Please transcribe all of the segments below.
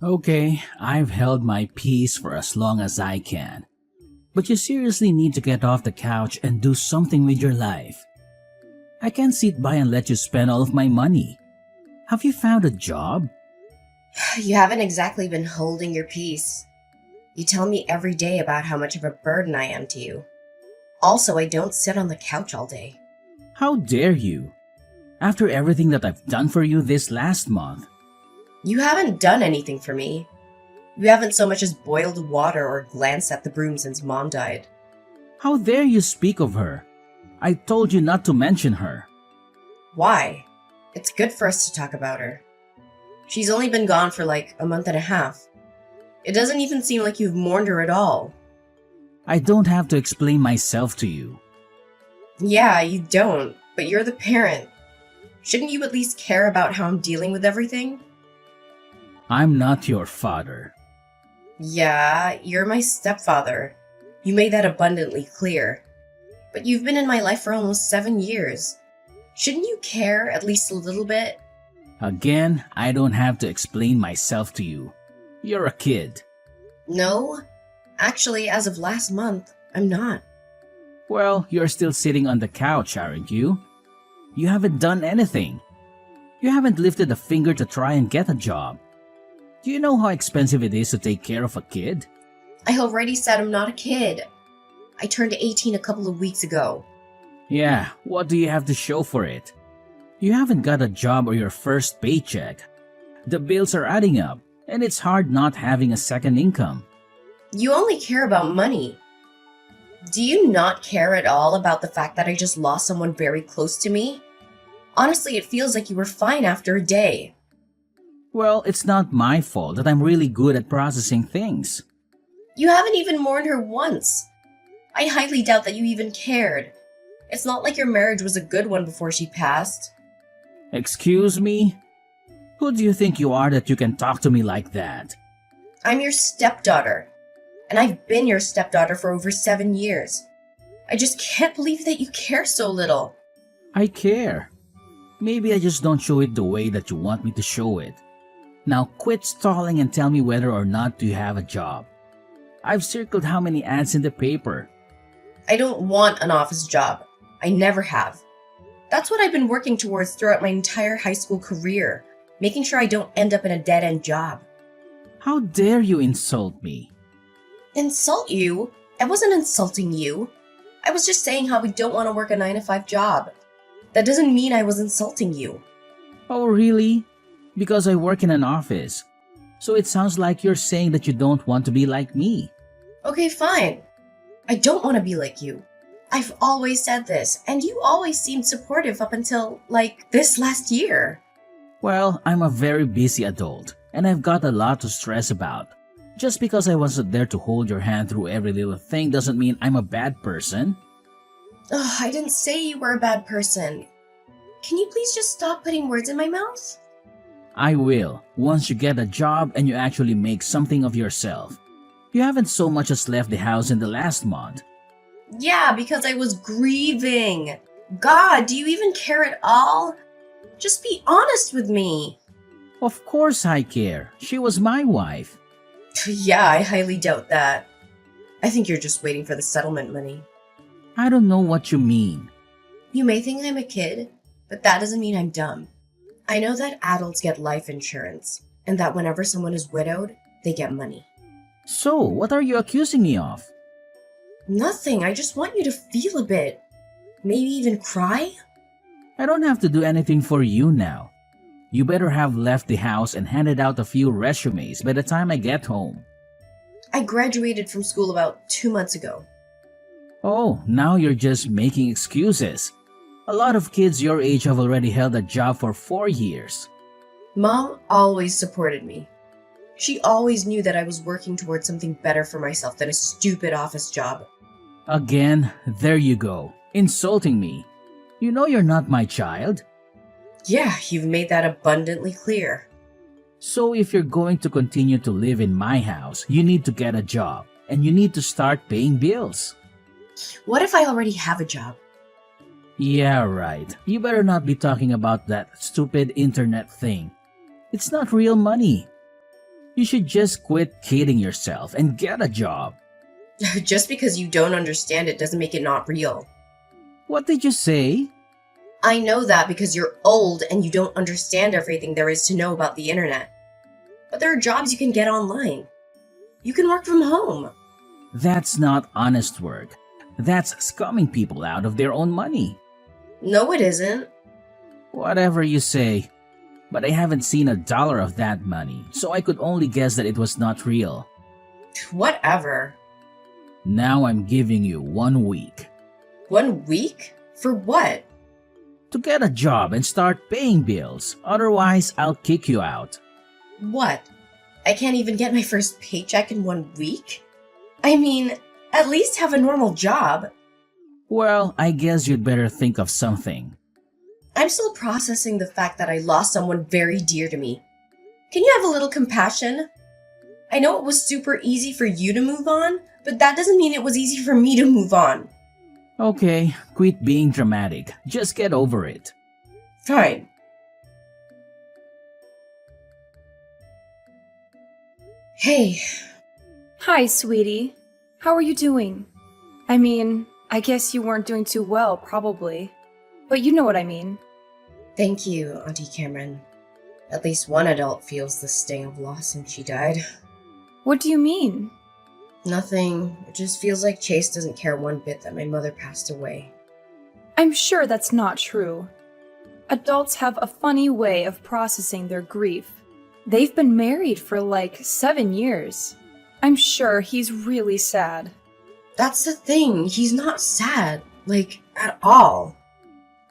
Okay, I've held my peace for as long as I can. But you seriously need to get off the couch and do something with your life. I can't sit by and let you spend all of my money. Have you found a job? You haven't exactly been holding your peace. You tell me every day about how much of a burden I am to you. Also, I don't sit on the couch all day. How dare you? After everything that I've done for you this last month. You haven't done anything for me. You haven't so much as boiled water or glanced at the broom since Mom died. How dare you speak of her? I told you not to mention her. Why? It's good for us to talk about her. She's only been gone for like a month and a half. It doesn't even seem like you've mourned her at all. I don't have to explain myself to you. Yeah, you don't, but you're the parent. Shouldn't you at least care about how I'm dealing with everything? I'm not your father. Yeah, you're my stepfather. You made that abundantly clear. But you've been in my life for almost 7 years. Shouldn't you care at least a little bit? Again, I don't have to explain myself to you. You're a kid. No. Actually, as of last month, I'm not. Well, you're still sitting on the couch, aren't you? You haven't done anything. You haven't lifted a finger to try and get a job. Do you know how expensive it is to take care of a kid? I already said I'm not a kid. I turned 18 a couple of weeks ago. Yeah, what do you have to show for it? You haven't got a job or your first paycheck. The bills are adding up, and it's hard not having a second income. You only care about money. Do you not care at all about the fact that I just lost someone very close to me? Honestly, it feels like you were fine after a day. Well, it's not my fault that I'm really good at processing things. You haven't even mourned her once. I highly doubt that you even cared. It's not like your marriage was a good one before she passed. Excuse me? Who do you think you are that you can talk to me like that? I'm your stepdaughter. And I've been your stepdaughter for over 7 years. I just can't believe that you care so little. I care. Maybe I just don't show it the way that you want me to show it. Now quit stalling and tell me whether or not you have a job. I've circled how many ads in the paper. I don't want an office job. I never have. That's what I've been working towards throughout my entire high school career, making sure I don't end up in a dead-end job. How dare you insult me? Insult you? I wasn't insulting you. I was just saying how we don't want to work a 9-to-5 job. That doesn't mean I was insulting you. Oh, really? Because I work in an office. So it sounds like you're saying that you don't want to be like me. Okay, fine. I don't want to be like you. I've always said this, and you always seemed supportive up until, like, this last year. Well, I'm a very busy adult, and I've got a lot to stress about. Just because I wasn't there to hold your hand through every little thing doesn't mean I'm a bad person. Ugh, I didn't say you were a bad person. Can you please just stop putting words in my mouth? I will, once you get a job and you actually make something of yourself. You haven't so much as left the house in the last month. Yeah, because I was grieving. God, do you even care at all? Just be honest with me. Of course I care. She was my wife. Yeah, I highly doubt that. I think you're just waiting for the settlement money. I don't know what you mean. You may think I'm a kid, but that doesn't mean I'm dumb. I know that adults get life insurance, and that whenever someone is widowed, they get money. So, what are you accusing me of? Nothing, I just want you to feel a bit. Maybe even cry? I don't have to do anything for you now. You better have left the house and handed out a few resumes by the time I get home. I graduated from school about 2 months ago. Oh, now you're just making excuses. A lot of kids your age have already held a job for 4 years. Mom always supported me. She always knew that I was working towards something better for myself than a stupid office job. Again, there you go, insulting me. You know you're not my child. Yeah, you've made that abundantly clear. So if you're going to continue to live in my house, you need to get a job, and you need to start paying bills. What if I already have a job? Yeah, right. You better not be talking about that stupid internet thing. It's not real money. You should just quit kidding yourself and get a job. Just because you don't understand it doesn't make it not real. What did you say? I know that because you're old and you don't understand everything there is to know about the internet. But there are jobs you can get online. You can work from home. That's not honest work. That's scumming people out of their own money. No, it isn't. Whatever you say. But I haven't seen $1 of that money, so I could only guess that it was not real. Whatever. Now I'm giving you 1 week 1 week? For what? to get a job and start paying bills. Otherwise, I'll kick you out. What? I can't even get my first paycheck in 1 week? I mean, at least have a normal job. Well, I guess you'd better think of something. I'm still processing the fact that I lost someone very dear to me. Can you have a little compassion? I know it was super easy for you to move on, but that doesn't mean it was easy for me to move on. Okay, quit being dramatic. Just get over it. Fine. Hey, Hi, sweetie. How are you doing? I mean, I guess you weren't doing too well, probably. But you know what I mean. thank you, Auntie Cameron. At least one adult feels the sting of loss since she died. What do you mean? Nothing. It just feels like Chase doesn't care one bit that my mother passed away. I'm sure that's not true. Adults have a funny way of processing their grief. They've been married for like 7 years. I'm sure he's really sad. That's the thing. He's not sad. Like, at all.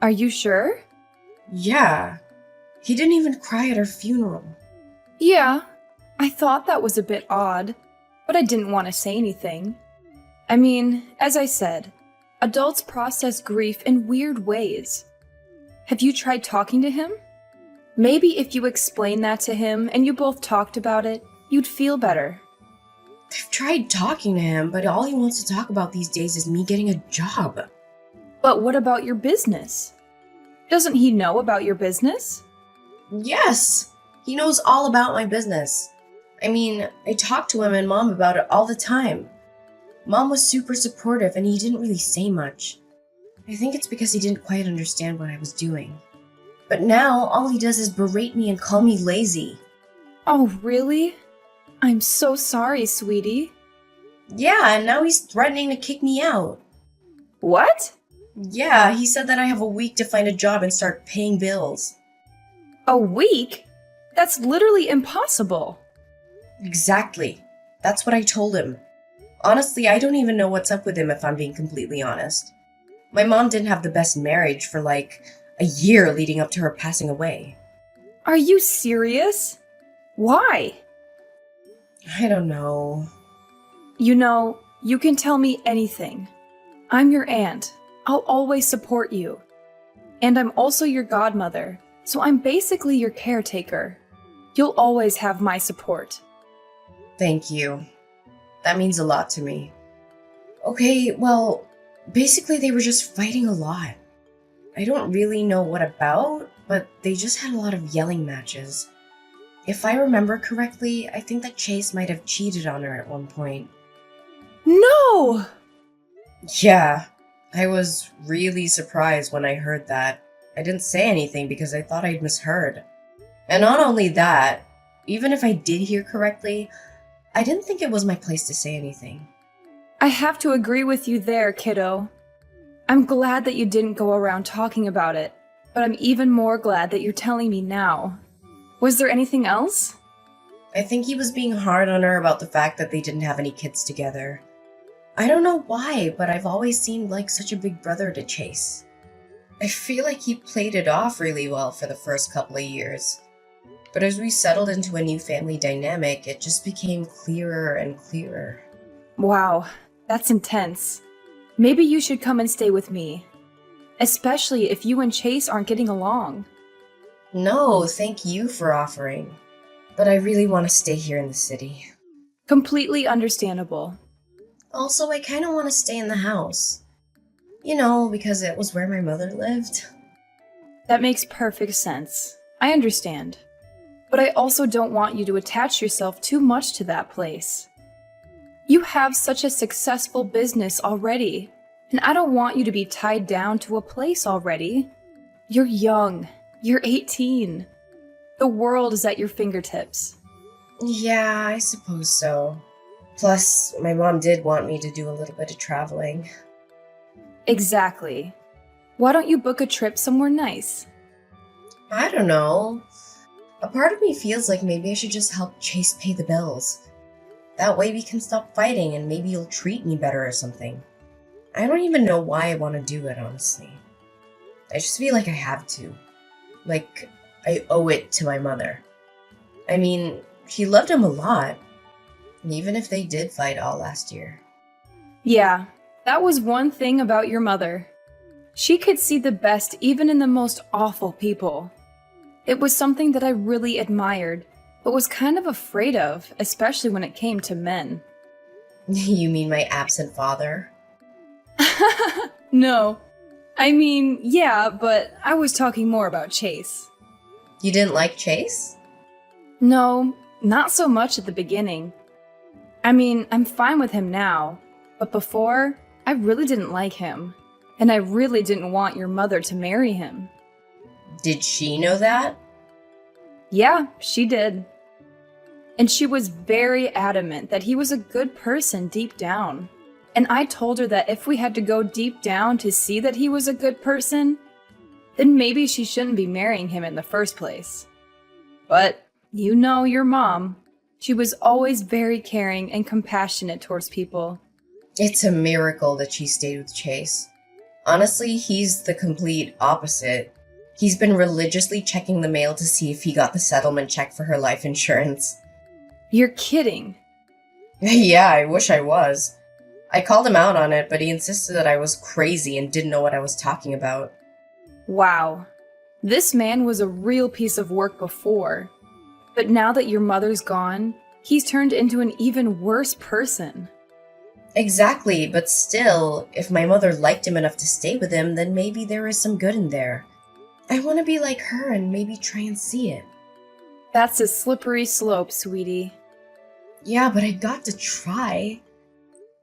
Are you sure? Yeah. He didn't even cry at her funeral. Yeah, I thought that was a bit odd, but I didn't want to say anything. I mean, as I said, adults process grief in weird ways. Have you tried talking to him? Maybe if you explained that to him and you both talked about it, you'd feel better. I've tried talking to him, but all he wants to talk about these days is me getting a job. But what about your business? Doesn't he know about your business? Yes! He knows all about my business. I mean, I talk to him and Mom about it all the time. Mom was super supportive and he didn't really say much. I think it's because he didn't quite understand what I was doing. But now, all he does is berate me and call me lazy. Oh, really? I'm so sorry, sweetie. Yeah, and now he's threatening to kick me out. What? Yeah, he said that I have a week to find a job and start paying bills. A week? That's literally impossible. Exactly. That's what I told him. Honestly, I don't even know what's up with him if I'm being completely honest. My mom didn't have the best marriage for like a year leading up to her passing away. Are you serious? Why? I don't know. You know, you can tell me anything. I'm your aunt. I'll always support you. And I'm also your godmother, so I'm basically your caretaker. You'll always have my support. Thank you. That means a lot to me. Okay, well, basically they were just fighting a lot. I don't really know what about, but they just had a lot of yelling matches. If I remember correctly, I think that Chase might have cheated on her at one point. No! Yeah, I was really surprised when I heard that. I didn't say anything because I thought I'd misheard. And not only that, even if I did hear correctly, I didn't think it was my place to say anything. I have to agree with you there, kiddo. I'm glad that you didn't go around talking about it, but I'm even more glad that you're telling me now. Was there anything else? I think he was being hard on her about the fact that they didn't have any kids together. I don't know why, but I've always seemed like such a big brother to Chase. I feel like he played it off really well for the first couple of years. But as we settled into a new family dynamic, it just became clearer and clearer. Wow, that's intense. Maybe you should come and stay with me. Especially if you and Chase aren't getting along. No, thank you for offering. But I really want to stay here in the city. Completely understandable. Also, I kind of want to stay in the house. You know, because it was where my mother lived. That makes perfect sense. I understand. but I also don't want you to attach yourself too much to that place. You have such a successful business already, and I don't want you to be tied down to a place already. You're young. You're 18. The world is at your fingertips. Yeah, I suppose so. Plus, my mom did want me to do a little bit of traveling. Exactly. Why don't you book a trip somewhere nice? I don't know. A part of me feels like maybe I should just help Chase pay the bills. That way we can stop fighting and maybe you'll treat me better or something. I don't even know why I want to do it, honestly. I just feel like I have to. Like, I owe it to my mother. I mean, she loved him a lot. Even if they did fight all last year. Yeah, that was one thing about your mother. She could see the best even in the most awful people. It was something that I really admired, but was kind of afraid of, especially when it came to men. You mean my absent father? No. I mean, yeah, but I was talking more about Chase. You didn't like Chase? No, not so much at the beginning. I mean, I'm fine with him now, but before, I really didn't like him, and I really didn't want your mother to marry him. Did she know that? Yeah, she did. And she was very adamant that he was a good person deep down. And I told her that if we had to go deep down to see that he was a good person, then maybe she shouldn't be marrying him in the first place. But you know your mom. She was always very caring and compassionate towards people. It's a miracle that she stayed with Chase. Honestly, he's the complete opposite. He's been religiously checking the mail to see if he got the settlement check for her life insurance. You're kidding. Yeah, I wish I was. I called him out on it, but he insisted that I was crazy and didn't know what I was talking about. Wow. This man was a real piece of work before. But now that your mother's gone, he's turned into an even worse person. Exactly, but still, if my mother liked him enough to stay with him, then maybe there is some good in there. I want to be like her and maybe try and see it. That's a slippery slope, sweetie. Yeah, but I got to try.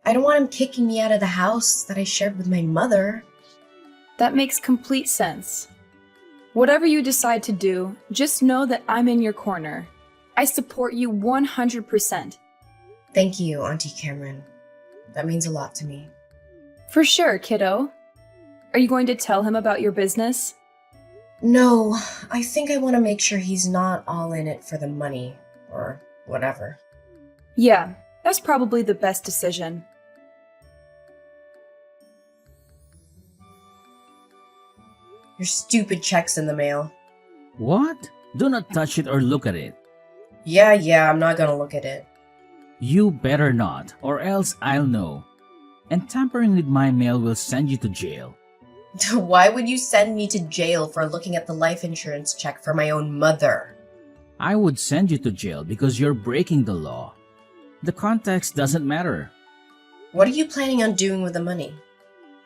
I don't want him kicking me out of the house that I shared with my mother. That makes complete sense. Whatever you decide to do, just know that I'm in your corner. I support you 100%. Thank you, Auntie Cameron. That means a lot to me. For sure, kiddo. Are you going to tell him about your business? No, I think I want to make sure he's not all in it for the money, or whatever. Yeah, that's probably the best decision. Your stupid check's in the mail. What? Do not touch it or look at it. Yeah, I'm not gonna look at it. You better not, or else I'll know. And tampering with my mail will send you to jail. Why would you send me to jail for looking at the life insurance check for my own mother? I would send you to jail because you're breaking the law. The context doesn't matter. What are you planning on doing with the money?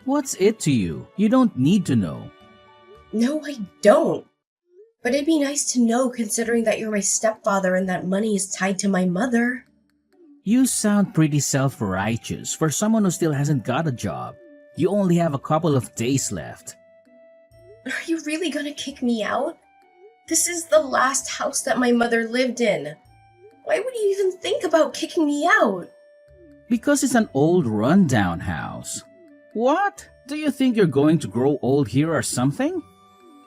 What's it to you? You don't need to know. No, I don't. But it'd be nice to know considering that you're my stepfather and that money is tied to my mother. You sound pretty self-righteous for someone who still hasn't got a job. You only have a couple of days left. Are you really gonna kick me out? This is the last house that my mother lived in. Why would you even think about kicking me out? Because it's an old rundown house. What? Do you think you're going to grow old here or something?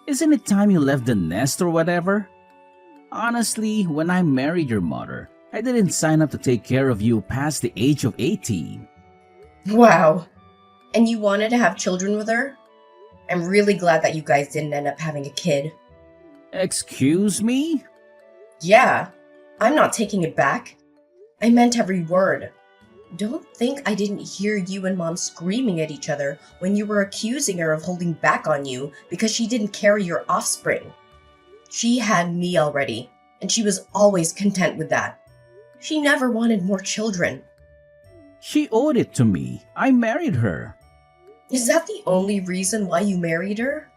Isn't it time you left the nest or whatever? Honestly, when I married your mother, I didn't sign up to take care of you past the age of 18. Wow. And you wanted to have children with her? I'm really glad that you guys didn't end up having a kid. Excuse me? Yeah, I'm not taking it back. I meant every word. Don't think I didn't hear you and Mom screaming at each other when you were accusing her of holding back on you because she didn't carry your offspring. She had me already, and she was always content with that. She never wanted more children. She owed it to me. I married her. Is that the only reason why you married her?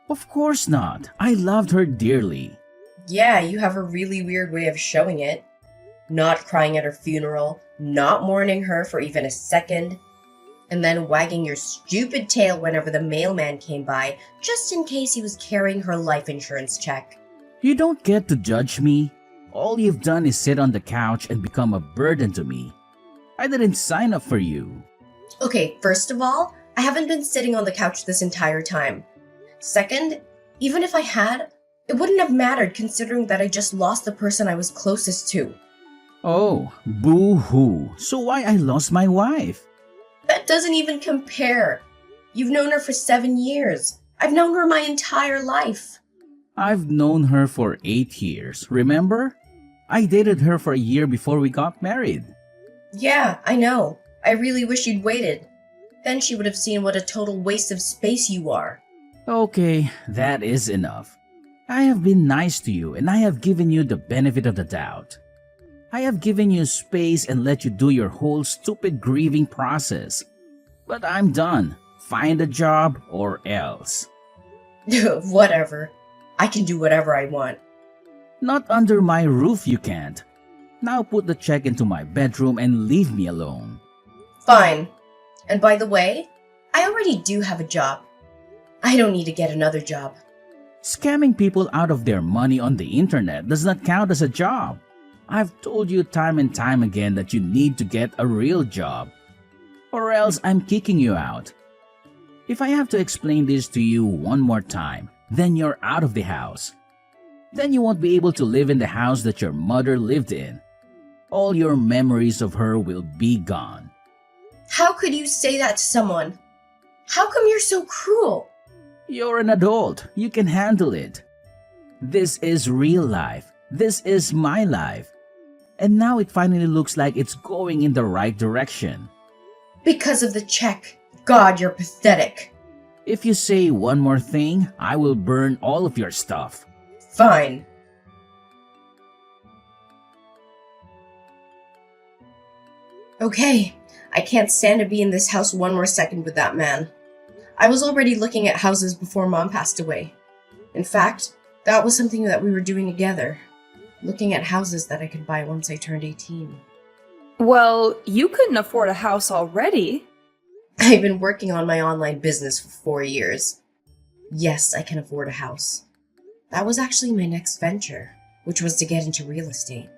Of course not. I loved her dearly. Yeah, you have a really weird way of showing it. Not crying at her funeral, not mourning her for even a second, and then wagging your stupid tail whenever the mailman came by, just in case he was carrying her life insurance check. You don't get to judge me. All you've done is sit on the couch and become a burden to me. I didn't sign up for you. Okay, first of all, I haven't been sitting on the couch this entire time. Second, even if I had, it wouldn't have mattered considering that I just lost the person I was closest to. Oh, boo-hoo. So why I lost my wife? That doesn't even compare. You've known her for 7 years. I've known her my entire life. I've known her for 8 years, remember? I dated her for a year before we got married. Yeah, I know. I really wish you'd waited. Then she would have seen what a total waste of space you are. Okay, that is enough. I have been nice to you and I have given you the benefit of the doubt. I have given you space and let you do your whole stupid grieving process. But I'm done. Find a job or else. Whatever. I can do whatever I want. Not under my roof you can't. Now put the check into my bedroom and leave me alone. Fine. And by the way, I already do have a job. I don't need to get another job. Scamming people out of their money on the internet does not count as a job. I've told you time and time again that you need to get a real job. Or else I'm kicking you out. If I have to explain this to you one more time, then you're out of the house. Then you won't be able to live in the house that your mother lived in. All your memories of her will be gone. How could you say that to someone? How come you're so cruel? You're an adult. You can handle it. This is real life. This is my life. And now it finally looks like it's going in the right direction. Because of the check. God, you're pathetic. If you say one more thing, I will burn all of your stuff. Fine. Okay, I can't stand to be in this house one more second with that man. I was already looking at houses before Mom passed away. In fact, that was something that we were doing together. Looking at houses that I could buy once I turned 18. Well, you couldn't afford a house already. I've been working on my online business for 4 years. Yes, I can afford a house. That was actually my next venture, which was to get into real estate.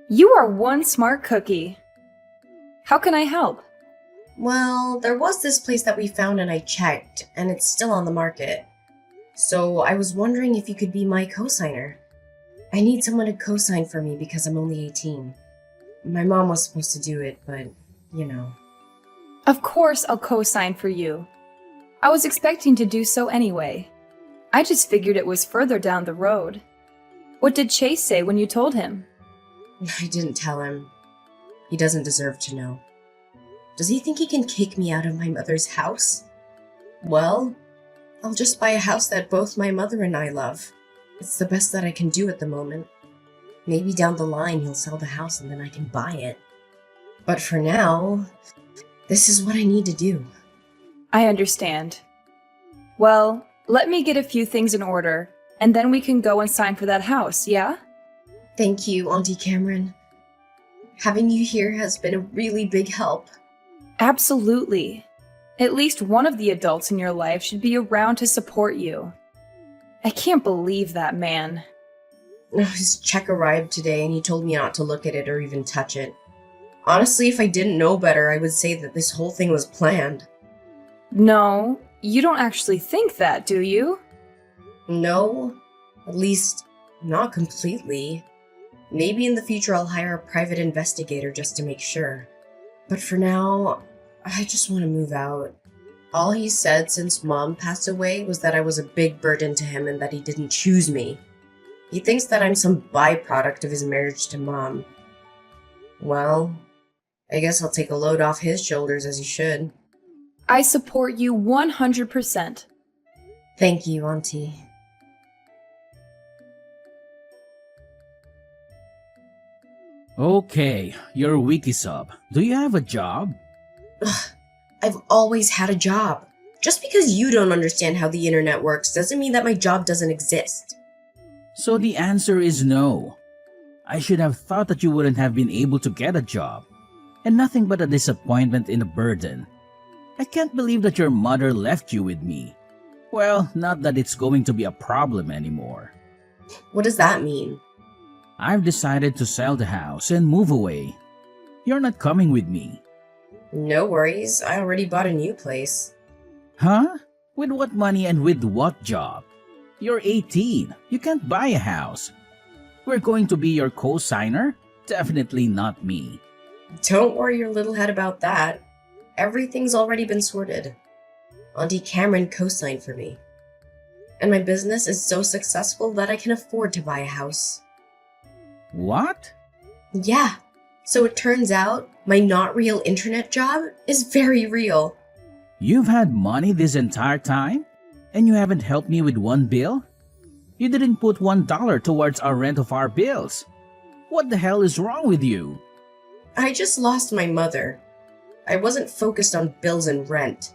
You are one smart cookie. How can I help? Well, there was this place that we found and I checked, and it's still on the market. So I was wondering if you could be my co-signer. I need someone to co-sign for me because I'm only 18. My mom was supposed to do it, but, you know. Of course I'll co-sign for you. I was expecting to do so anyway. I just figured it was further down the road. What did Chase say when you told him? I didn't tell him. He doesn't deserve to know. Does he think he can kick me out of my mother's house? Well, I'll just buy a house that both my mother and I love. It's the best that I can do at the moment. Maybe down the line he'll sell the house and then I can buy it. But for now, this is what I need to do. I understand. Well, let me get a few things in order, and then we can go and sign for that house, yeah? Thank you, Auntie Cameron. Having you here has been a really big help. Absolutely. At least one of the adults in your life should be around to support you. I can't believe that man. His check arrived today and he told me not to look at it or even touch it. Honestly, if I didn't know better, I would say that this whole thing was planned. No, you don't actually think that, do you? No, at least not completely. Maybe in the future I'll hire a private investigator just to make sure. But for now, I just want to move out. All he said since Mom passed away was that I was a big burden to him and that he didn't choose me. He thinks that I'm some byproduct of his marriage to Mom. Well, I guess I'll take a load off his shoulders as he should. I support you 100%. Thank you, Auntie. Okay, you're wiki sub. Do you have a job? Ugh, I've always had a job. Just because you don't understand how the internet works doesn't mean that my job doesn't exist. So the answer is no. I should have thought that you wouldn't have been able to get a job, and nothing but a disappointment and a burden. I can't believe that your mother left you with me. Well, not that it's going to be a problem anymore. What does that mean? I've decided to sell the house and move away. You're not coming with me. No worries, I already bought a new place. Huh? With what money and with what job? You're 18. You can't buy a house. We're going to be your co-signer? Definitely not me. Don't worry your little head about that. Everything's already been sorted. Auntie Cameron co-signed for me. And my business is so successful that I can afford to buy a house. What? Yeah. So it turns out my not real internet job is very real. You've had money this entire time? And you haven't helped me with one bill? You didn't put $1 towards our rent of our bills. What the hell is wrong with you? I just lost my mother. I wasn't focused on bills and rent.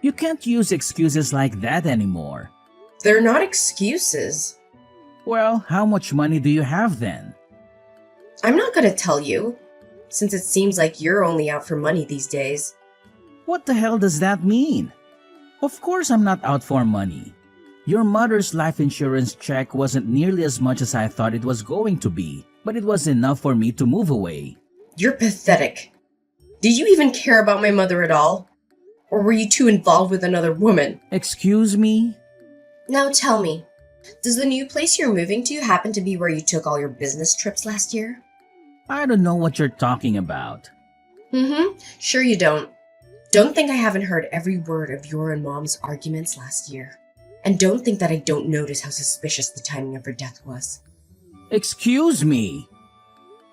You can't use excuses like that anymore. They're not excuses. Well, how much money do you have then? I'm not gonna tell you, since it seems like you're only out for money these days. What the hell does that mean? Of course I'm not out for money. Your mother's life insurance check wasn't nearly as much as I thought it was going to be, but it was enough for me to move away. You're pathetic. Did you even care about my mother at all? Or were you too involved with another woman? Excuse me? Now tell me, does the new place you're moving to happen to be where you took all your business trips last year? I don't know what you're talking about. Sure you don't. Don't think I haven't heard every word of your and Mom's arguments last year. And don't think that I don't notice how suspicious the timing of her death was. Excuse me?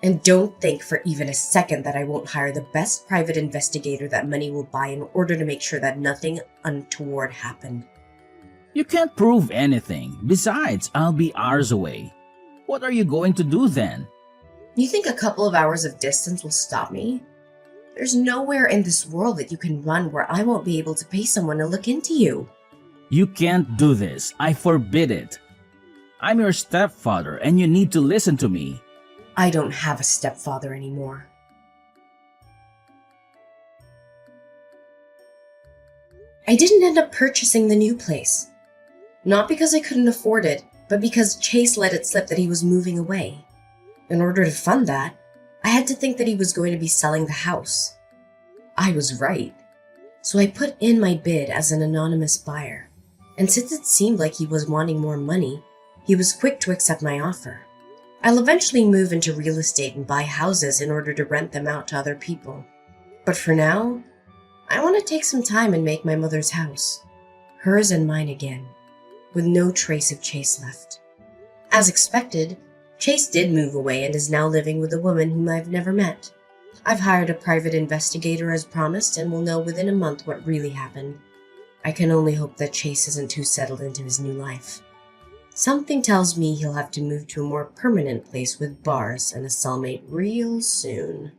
And don't think for even a second that I won't hire the best private investigator that money will buy in order to make sure that nothing untoward happened. You can't prove anything. Besides, I'll be hours away. What are you going to do then? You think a couple of hours of distance will stop me? There's nowhere in this world that you can run where I won't be able to pay someone to look into you. You can't do this. I forbid it. I'm your stepfather and you need to listen to me. I don't have a stepfather anymore. I didn't end up purchasing the new place. Not because I couldn't afford it, but because Chase let it slip that he was moving away. In order to fund that, I had to think that he was going to be selling the house. I was right. So I put in my bid as an anonymous buyer. And since it seemed like he was wanting more money, he was quick to accept my offer. I'll eventually move into real estate and buy houses in order to rent them out to other people. But for now, I want to take some time and make my mother's house, hers and mine again, with no trace of Chase left. As expected, Chase did move away and is now living with a woman whom I've never met. I've hired a private investigator as promised and will know within a month what really happened. I can only hope that Chase isn't too settled into his new life. Something tells me he'll have to move to a more permanent place with bars and a cellmate real soon.